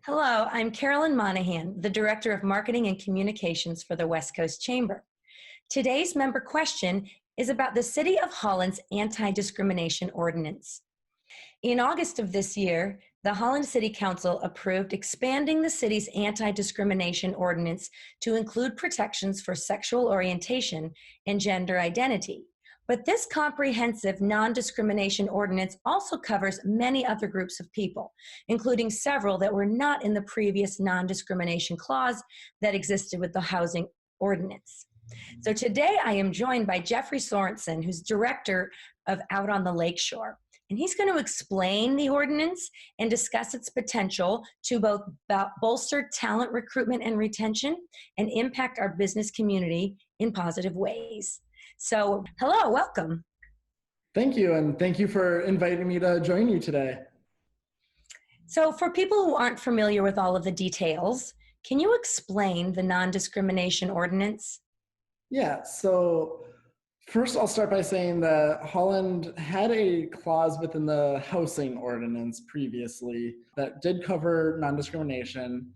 Hello, I'm Carolyn Monahan, the Director of Marketing and Communications for the West Coast Chamber. Today's member question is about the City of Holland's Anti-Discrimination Ordinance. In August of this year, the Holland City Council approved expanding the city's Anti-Discrimination Ordinance to include protections for sexual orientation and gender identity. But this comprehensive non-discrimination ordinance also covers many other groups of people, including several that were not in the previous non-discrimination clause that existed with the housing ordinance. So today I am joined by Jeffrey Sorenson, who's director of Out on the Lakeshore. And he's going to explain the ordinance and discuss its potential to both bolster talent recruitment and retention and impact our business community in positive ways. So, hello, welcome. Thank you, and thank you for inviting me to join you today. So, for people who aren't familiar with all of the details, can you explain the non-discrimination ordinance? Yeah, so first I'll start by saying that Holland had a clause within the housing ordinance previously that did cover non-discrimination,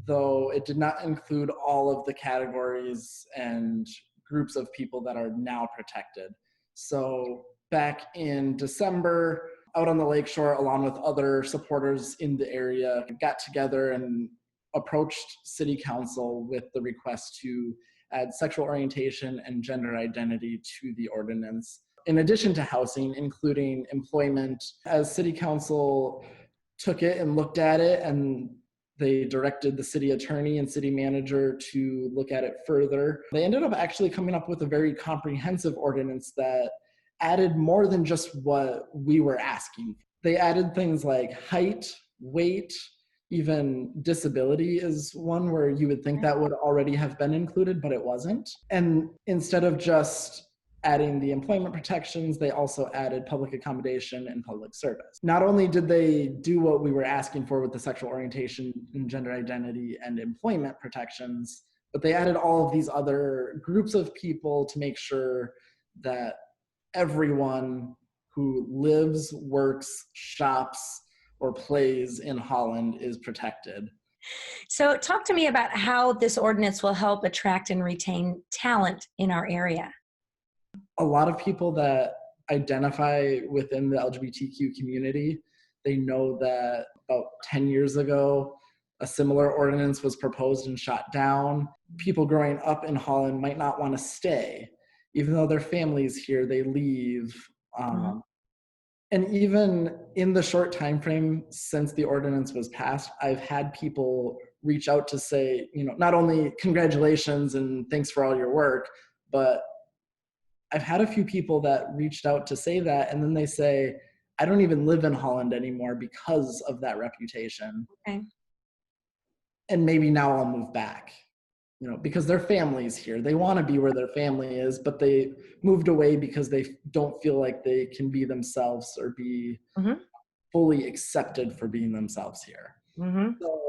though it did not include all of the categories and groups of people that are now protected. So back in December, Out on the Lakeshore, along with other supporters in the area, got together and approached City Council with the request to add sexual orientation and gender identity to the ordinance, in addition to housing, including employment. As City Council took it and looked at it, and they directed the city attorney and city manager to look at it further, they ended up actually coming up with a very comprehensive ordinance that added more than just what we were asking. They added things like height, weight, even disability is one where you would think that would already have been included, but it wasn't. And instead of just adding the employment protections, they also added public accommodation and public service. Not only did they do what we were asking for with the sexual orientation and gender identity and employment protections, but they added all of these other groups of people to make sure that everyone who lives, works, shops, or plays in Holland is protected. So talk to me about how this ordinance will help attract and retain talent in our area. A lot of people that identify within the LGBTQ community, they know that about 10 years ago, a similar ordinance was proposed and shot down. People growing up in Holland might not want to stay. Even though their family's here, they leave. And even in the short time frame since the ordinance was passed, I've had people reach out to say, not only congratulations and thanks for all your work, but I've had a few people that reached out to say that, and then they say, I don't even live in Holland anymore because of that reputation. Okay. And maybe now I'll move back, because their family's here. They want to be where their family is, but they moved away because they don't feel like they can be themselves or be fully accepted for being themselves here. So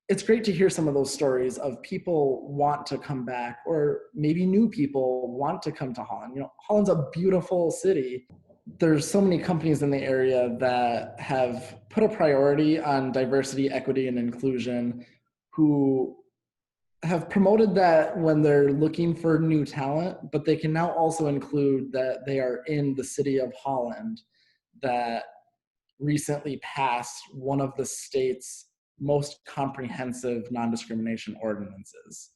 it's great to hear some of those stories of people want to come back, or maybe new people want to come to Holland. Holland's a beautiful city. There's so many companies in the area that have put a priority on diversity, equity, and inclusion, who have promoted that when they're looking for new talent, but they can now also include that they are in the city of Holland that recently passed one of the state's most comprehensive non-discrimination ordinances.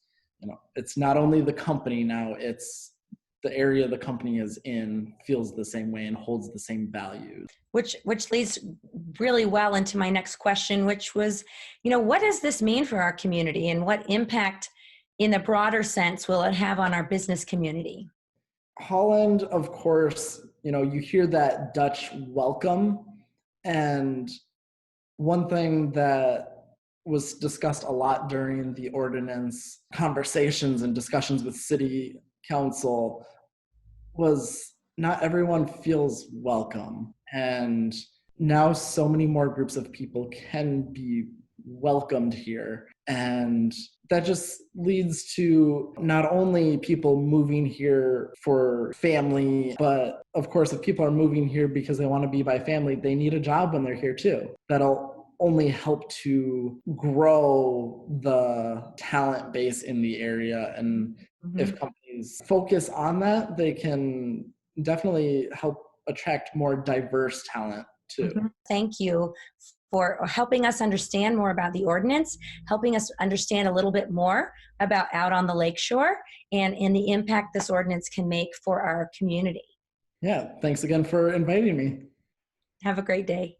It's not only the company now, it's the area the company is in feels the same way and holds the same values. Which leads really well into my next question, which was, what does this mean for our community, and what impact in the broader sense will it have on our business community? Holland, of course, you hear that Dutch welcome, and one thing that was discussed a lot during the ordinance conversations and discussions with City Council was not everyone feels welcome. And now so many more groups of people can be welcomed here. And that just leads to not only people moving here for family, but of course, if people are moving here because they want to be by family, they need a job when they're here too. That'll only help to grow the talent base in the area. And if companies focus on that, they can definitely help attract more diverse talent too. Thank you for helping us understand more about the ordinance, helping us understand a little bit more about out on the Lakeshore and the impact this ordinance can make for our community. Yeah, thanks again for inviting me. Have a great day.